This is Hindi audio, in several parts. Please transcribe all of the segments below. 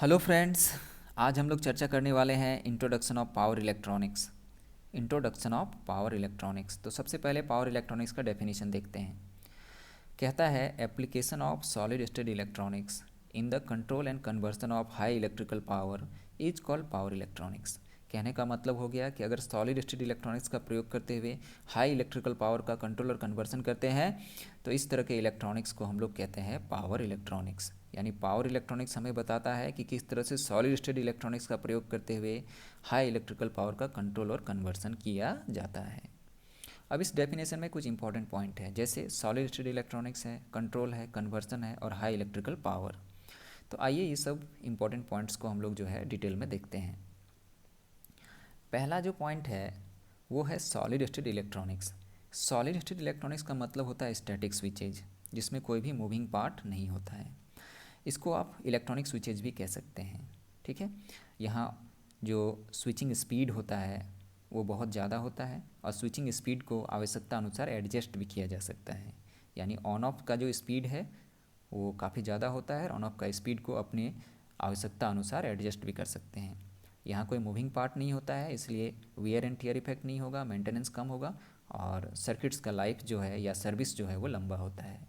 Hello friends. आज हम लोग चर्चा करने वाले हैं introduction of power electronics. Introduction of power electronics. तो सबसे पहले पावर इलेक्ट्रॉनिक्स का डेफिनेशन देखते हैं। कहता है application of solid state electronics in the control and conversion of high electrical power is called power electronics. कहने का मतलब हो गया कि अगर सॉलिड स्टेट इलेक्ट्रॉनिक्स का प्रयोग करते हुए हाई इलेक्ट्रिकल पावर का कंट्रोल और कन्वर्सन करते हैं तो इस तरह के इलेक्ट्रॉनिक्स को हम लोग कहते हैं पावर इलेक्ट्रॉनिक्स। यानी पावर इलेक्ट्रॉनिक्स हमें बताता है कि किस तरह से सॉलिड स्टेट इलेक्ट्रॉनिक्स का प्रयोग करते हुए हाई इलेक्ट्रिकल पावर का कंट्रोल और कन्वर्सन किया जाता है। अब इस डेफिनेशन में कुछ इंपॉर्टेंट पॉइंट है, जैसे सॉलिड स्टेट इलेक्ट्रॉनिक्स है, कंट्रोल है, कन्वर्सन है और हाई इलेक्ट्रिकल पावर। तो आइए ये सब इंपॉर्टेंट पॉइंट्स को हम लोग जो है डिटेल में देखते हैं। पहला जो पॉइंट है वो है solid state electronics. Solid state electronics का मतलब होता है स्टैटिक स्विचेज, जिसमें कोई भी मूविंग पार्ट नहीं होता है। इसको आप इलेक्ट्रॉनिक स्विचेज भी कह सकते हैं। ठीक है, यहाँ जो स्विचिंग स्पीड होता है वो बहुत ज़्यादा होता है और स्विचिंग स्पीड को आवश्यकता अनुसार एडजस्ट भी किया जा सकता है। यानी ऑन ऑफ का जो स्पीड है वो काफ़ी ज़्यादा होता है और ऑन ऑफ का स्पीड को अपने आवश्यकता अनुसार एडजस्ट भी कर सकते हैं। यहाँ कोई मूविंग पार्ट नहीं होता है, इसलिए वियर एंड टियर इफेक्ट नहीं होगा, मेंटेनेंस कम होगा और सर्किट्स का लाइफ जो है या सर्विस जो है वो लंबा होता है।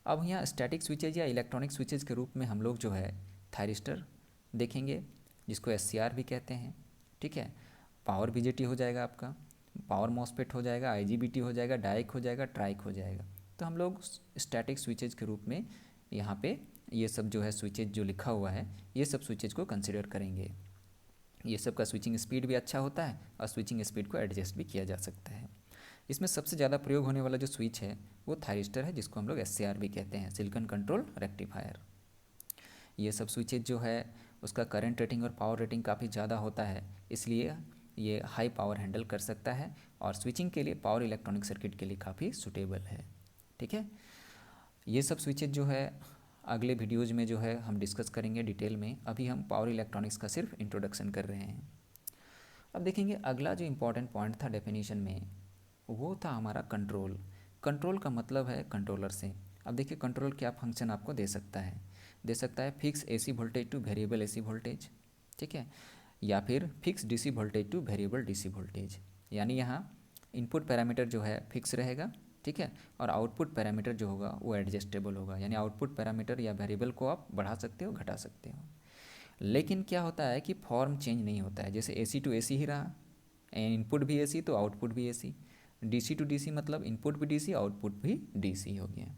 अब यहाँ स्टैटिक स्विचेज या इलेक्ट्रॉनिक स्विचेज के रूप में हम लोग जो है थायरिस्टर देखेंगे, जिसको एससीआर भी कहते हैं। ठीक है, पावर बीजेटी हो जाएगा आपका, पावर मॉसफेट हो जाएगा, आईजीबीटी हो जाएगा, डाइक हो जाएगा, ट्राइक हो जाएगा। तो हम लोग स्टैटिक स्विचेज के रूप में यहाँ पे ये सब जो है स्विचेज जो लिखा हुआ है ये सब स्विचेज को कंसिडर करेंगे। ये सब का स्विचिंग स्पीड भी अच्छा होता है और स्विचिंग स्पीड को एडजस्ट भी किया जा सकता है। इसमें सबसे ज़्यादा प्रयोग होने वाला जो स्विच है वो थायरिस्टर है, जिसको हम लोग एससीआर भी कहते हैं, सिलिकॉन कंट्रोल रेक्टिफायर। ये सब स्विचेज जो है उसका करंट रेटिंग और पावर रेटिंग काफ़ी ज़्यादा होता है, इसलिए ये हाई पावर हैंडल कर सकता है और स्विचिंग के लिए पावर इलेक्ट्रॉनिक सर्किट के लिए काफ़ी सुटेबल है। ठीक है, ये सब स्विचेज जो है अगले वीडियोज़ में जो है हम डिस्कस करेंगे डिटेल में। अभी हम पावर इलेक्ट्रॉनिक्स का सिर्फ इंट्रोडक्शन कर रहे हैं। अब देखेंगे अगला जो इम्पोर्टेंट पॉइंट था डेफिनेशन में वो था हमारा कंट्रोल। कंट्रोल का मतलब है कंट्रोलर से। अब देखिए कंट्रोल क्या फंक्शन आपको दे सकता है। दे सकता है fix AC voltage to variable AC voltage, ठीक है, या फिर fix DC voltage to variable DC voltage. यानी यहाँ इनपुट पैरामीटर जो है फिक्स रहेगा, ठीक है, और आउटपुट पैरामीटर जो होगा वो एडजस्टेबल होगा। यानी आउटपुट पैरामीटर या वेरिएबल को आप बढ़ा सकते हो, घटा सकते हो। लेकिन क्या होता है कि फॉर्म चेंज नहीं होता है। जैसे एसी टू एसी ही रहा, इनपुट भी एसी तो आउटपुट भी एसी, डीसी टू डीसी मतलब इनपुट भी डीसी आउटपुट भी डीसी हो गया।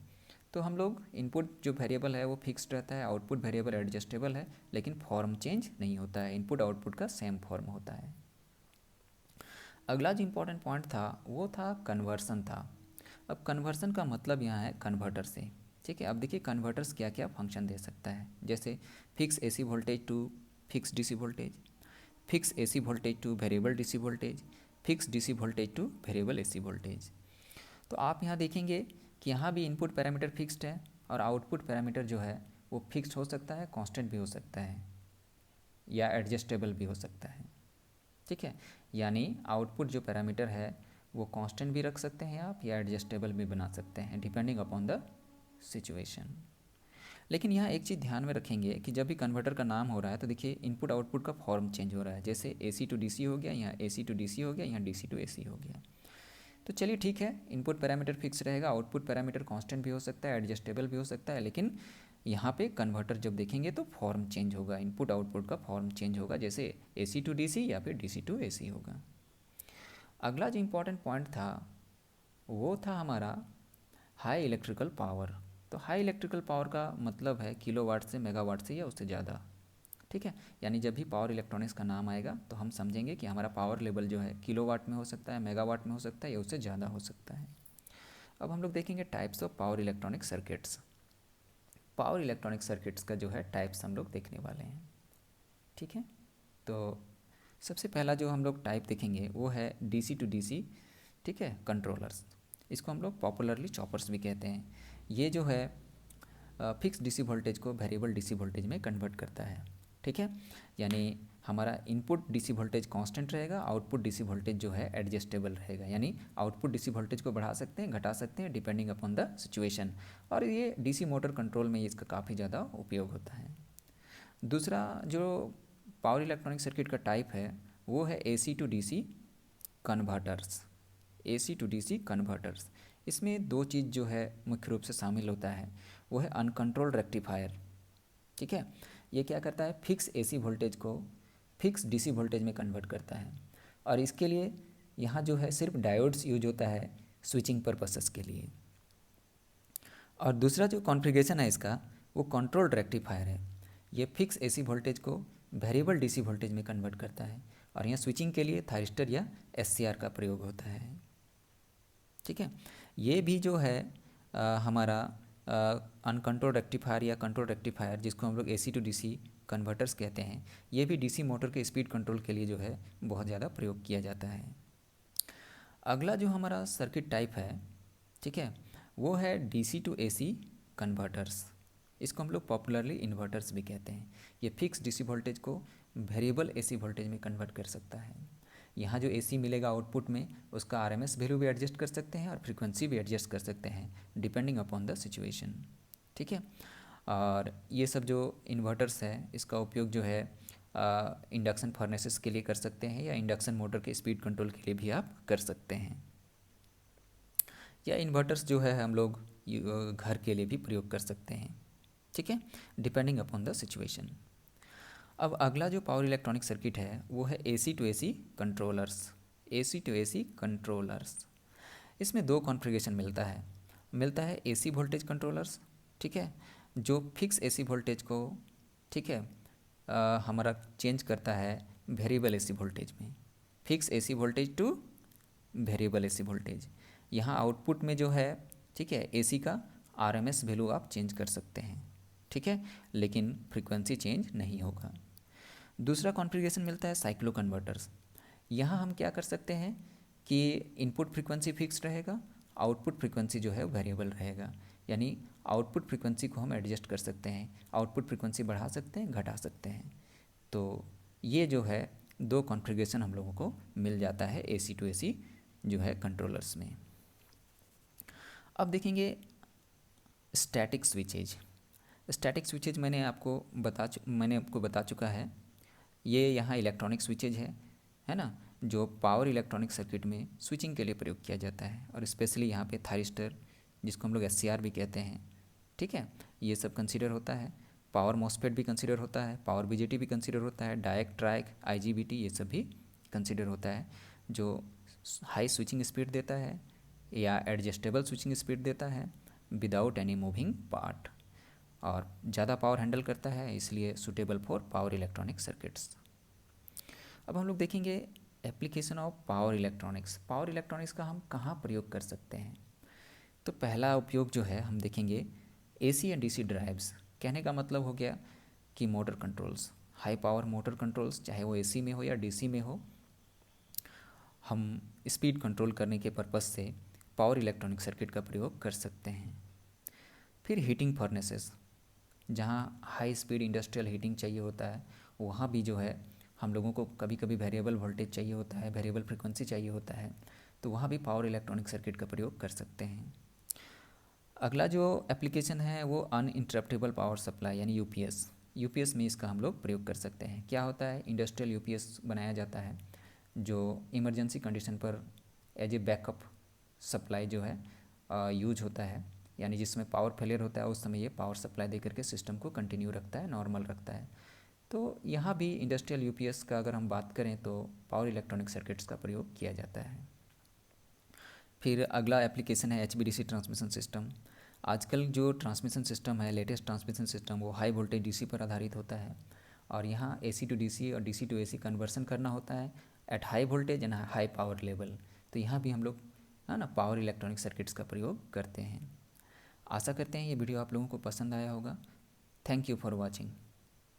तो हम लोग इनपुट जो वेरिएबल है वो फिक्स्ड रहता है, आउटपुट वेरिएबल एडजस्टेबल है, लेकिन फॉर्म चेंज नहीं होता है, इनपुट आउटपुट का सेम फॉर्म होता है। अगला जो इम्पोर्टेंट पॉइंट था वो था कन्वर्सन था। अब कन्वर्सन का मतलब यहाँ है कन्वर्टर से। ठीक है, अब देखिए कन्वर्टर्स क्या क्या फंक्शन दे सकता है, जैसे fix AC voltage to fix DC voltage, fix AC voltage to variable DC voltage, fix DC voltage to variable AC voltage. तो आप यहाँ देखेंगे कि यहाँ भी इनपुट पैरामीटर फिक्स्ड है और आउटपुट पैरामीटर जो है वो फिक्स्ड हो सकता है, कांस्टेंट भी हो सकता है या एडजस्टेबल भी हो सकता है। ठीक है, यानी आउटपुट जो पैरामीटर है वो कांस्टेंट भी रख सकते हैं आप या एडजस्टेबल भी बना सकते हैं, डिपेंडिंग अपॉन द सिचुएशन। लेकिन यहाँ एक चीज़ ध्यान में रखेंगे कि जब भी कन्वर्टर का नाम हो रहा है तो देखिए इनपुट आउटपुट का फॉर्म चेंज हो रहा है। जैसे एसी टू डीसी हो गया, यहाँ एसी टू डीसी हो गया, यहाँ डीसी टू एसी हो गया। तो चलिए ठीक है, इनपुट पैरामीटर फिक्स रहेगा, आउटपुट पैरामीटर कांस्टेंट भी हो सकता है, एडजस्टेबल भी हो सकता है, लेकिन यहाँ पे कन्वर्टर जब देखेंगे तो फॉर्म चेंज होगा, इनपुट आउटपुट का फॉर्म चेंज होगा, जैसे एसी टू डीसी या फिर डीसी टू एसी होगा। अगला जो इम्पोर्टेंट पॉइंट था वो था हमारा हाई इलेक्ट्रिकल पावर। तो हाई इलेक्ट्रिकल पावर का मतलब है किलोवाट से, मेगावाट से या उससे ज़्यादा। ठीक है, यानी जब भी पावर इलेक्ट्रॉनिक्स का नाम आएगा तो हम समझेंगे कि हमारा पावर लेवल जो है किलोवाट में हो सकता है, मेगावाट में हो सकता है या उससे ज़्यादा हो सकता है। अब हम लोग देखेंगे types of power electronic circuits. Power electronic circuits का जो है टाइप्स हम लोग देखने वाले हैं। ठीक है, तो सबसे पहला जो हम लोग टाइप देखेंगे वो है डीसी टू डीसी, ठीक है, कंट्रोलर्स। इसको हम लोग पॉपुलरली चॉपर्स भी कहते हैं। ये जो है फिक्स डीसी वोल्टेज को वेरिएबल डीसी वोल्टेज में कन्वर्ट करता है। ठीक है, यानी हमारा इनपुट डीसी वोल्टेज कांस्टेंट रहेगा, आउटपुट डीसी वोल्टेज जो है एडजस्टेबल रहेगा। यानी आउटपुट डीसी वोल्टेज को बढ़ा सकते हैं, घटा सकते हैं, डिपेंडिंग अपॉन द सिचुएशन। और ये डीसी मोटर कंट्रोल में इसका काफ़ी ज़्यादा उपयोग होता है। दूसरा जो पावर इलेक्ट्रॉनिक सर्किट का टाइप है वो है AC to DC converters. AC to DC converters, इसमें दो चीज़ जो है मुख्य रूप से शामिल होता है, वो है अनकंट्रोल्ड रेक्टिफायर। ठीक है, ये क्या करता है, फिक्स AC वोल्टेज को फिक्स DC वोल्टेज में कन्वर्ट करता है, और इसके लिए यहाँ जो है सिर्फ डायोड्स यूज होता है स्विचिंग पर्पसेस के लिए। और दूसरा जो कॉन्फ़िगरेशन है इसका, वो कंट्रोल्ड रेक्टिफायर है। ये फिक्स AC वोल्टेज को वेरिएबल DC वोल्टेज में कन्वर्ट करता है, और यहाँ स्विचिंग के लिए थायरिस्टर या SCR का प्रयोग होता है। ठीक है, ये भी जो है हमारा अनकंट्रोल्ड रेक्टिफायर या कंट्रोल रेक्टिफायर, जिसको हम लोग AC टू DC कन्वर्टर्स कहते हैं, ये भी DC मोटर के स्पीड कंट्रोल के लिए जो है बहुत ज़्यादा प्रयोग किया जाता है। अगला जो हमारा सर्किट टाइप है, ठीक है, वो है DC टू AC कन्वर्टर्स। इसको हम लोग पॉपुलरली इन्वर्टर्स भी कहते हैं। ये फिक्स DC वोल्टेज को वेरिएबल AC वोल्टेज में कन्वर्ट कर सकता है। यहाँ जो AC मिलेगा आउटपुट में, उसका RMS वैल्यू भी एडजस्ट कर सकते हैं और फ्रीक्वेंसी भी एडजस्ट कर सकते हैं डिपेंडिंग अपॉन द सिचुएशन। ठीक है, और ये सब जो इन्वर्टर्स है, इसका उपयोग जो है इंडक्शन फर्नेसेस के लिए कर सकते हैं, या इंडक्शन मोटर के स्पीड कंट्रोल के लिए भी आप कर सकते हैं, या इन्वर्टर्स जो है हम लोग घर के लिए भी प्रयोग कर सकते हैं। ठीक है, डिपेंडिंग अपॉन द सिचुएशन। अब अगला जो पावर इलेक्ट्रॉनिक सर्किट है वो है AC to AC controllers. AC to AC controllers, इसमें दो कॉन्फ़िगरेशन मिलता है AC वोल्टेज कंट्रोलर्स, ठीक है, जो फिक्स AC वोल्टेज को, ठीक है, हमारा चेंज करता है वेरिएबल AC वोल्टेज में। Fix AC voltage to variable AC voltage. यहाँ आउटपुट में जो है, ठीक है, AC का RMS वैल्यू आप चेंज कर सकते हैं, ठीक है, लेकिन फ्रीक्वेंसी चेंज नहीं होगा। दूसरा कॉन्फ़िगरेशन मिलता है साइक्लो कन्वर्टर्स। यहाँ हम क्या कर सकते हैं कि इनपुट फ्रीक्वेंसी फिक्स रहेगा, आउटपुट फ्रीक्वेंसी जो है वेरिएबल रहेगा, यानी आउटपुट फ्रीक्वेंसी को हम एडजस्ट कर सकते हैं, आउटपुट फ्रीक्वेंसी बढ़ा सकते हैं, घटा सकते हैं। तो ये जो है दो कॉन्फ़िगरेशन हम लोगों को मिल जाता है AC टू AC जो है कंट्रोलर्स में। अब देखेंगे स्टैटिक स्विचेज। स्टैटिक स्विचेज मैंने आपको बता चुका है। ये यहाँ इलेक्ट्रॉनिक स्विचेज है ना, जो पावर इलेक्ट्रॉनिक सर्किट में स्विचिंग के लिए प्रयोग किया जाता है, और स्पेशली यहाँ पे थायरिस्टर, जिसको हम लोग SCR भी कहते हैं, ठीक है, ये सब कंसीडर होता है। पावर मॉसफेट भी कंसीडर होता है, पावर BJT भी कंसीडर होता है, डायरेक्ट ट्राइक, IGBT ये सब भी कंसीडर होता है, जो हाई स्विचिंग स्पीड देता है या एडजस्टेबल स्विचिंग स्पीड देता है विदाउट एनी मूविंग पार्ट, और ज़्यादा पावर हैंडल करता है, इसलिए suitable for power electronic circuits. अब हम लोग देखेंगे application of power electronics. Power electronics का हम कहाँ प्रयोग कर सकते हैं। तो पहला उपयोग जो है हम देखेंगे AC एंड DC ड्राइव्स। कहने का मतलब हो गया कि motor controls, high power motor controls, चाहे वो AC में हो या DC में हो, हम स्पीड कंट्रोल करने के पर्पज़ से पावर इलेक्ट्रॉनिक सर्किट का प्रयोग कर सकते हैं। फिर हीटिंग फर्नेसेस, जहाँ हाई स्पीड इंडस्ट्रियल हीटिंग चाहिए होता है, वहाँ भी जो है हम लोगों को कभी कभी वेरिएबल वोल्टेज चाहिए होता है, वेरिएबल फ्रीक्वेंसी चाहिए होता है, तो वहाँ भी पावर इलेक्ट्रॉनिक सर्किट का प्रयोग कर सकते हैं। अगला जो एप्लीकेशन है वो अनइंटरप्टेबल पावर सप्लाई यानी यूपीएस में इसका हम लोग प्रयोग कर सकते हैं। क्या होता है, इंडस्ट्रियल यूपीएस बनाया जाता है जो इमरजेंसी कंडीशन पर एज ए बैकअप सप्लाई जो है यूज होता है, यानी जिसमें पावर फेलियर होता है उस समय ये पावर सप्लाई दे करके सिस्टम को कंटिन्यू रखता है, नॉर्मल रखता है। तो यहाँ भी इंडस्ट्रियल यूपीएस का अगर हम बात करें तो पावर इलेक्ट्रॉनिक सर्किट्स का प्रयोग किया जाता है। फिर अगला एप्लीकेशन है HVDC ट्रांसमिशन सिस्टम। आजकल जो ट्रांसमिशन सिस्टम है, लेटेस्ट ट्रांसमिशन सिस्टम, वो हाई वोल्टेज DC पर आधारित होता है, और यहाँ AC टू DC और DC टू AC कन्वर्सन करना होता है at high voltage and high power level. तो यहाँ भी हम लोग है ना पावर इलेक्ट्रॉनिक सर्किट्स का प्रयोग करते हैं। आशा करते हैं ये वीडियो आप लोगों को पसंद आया होगा। Thank you for watching.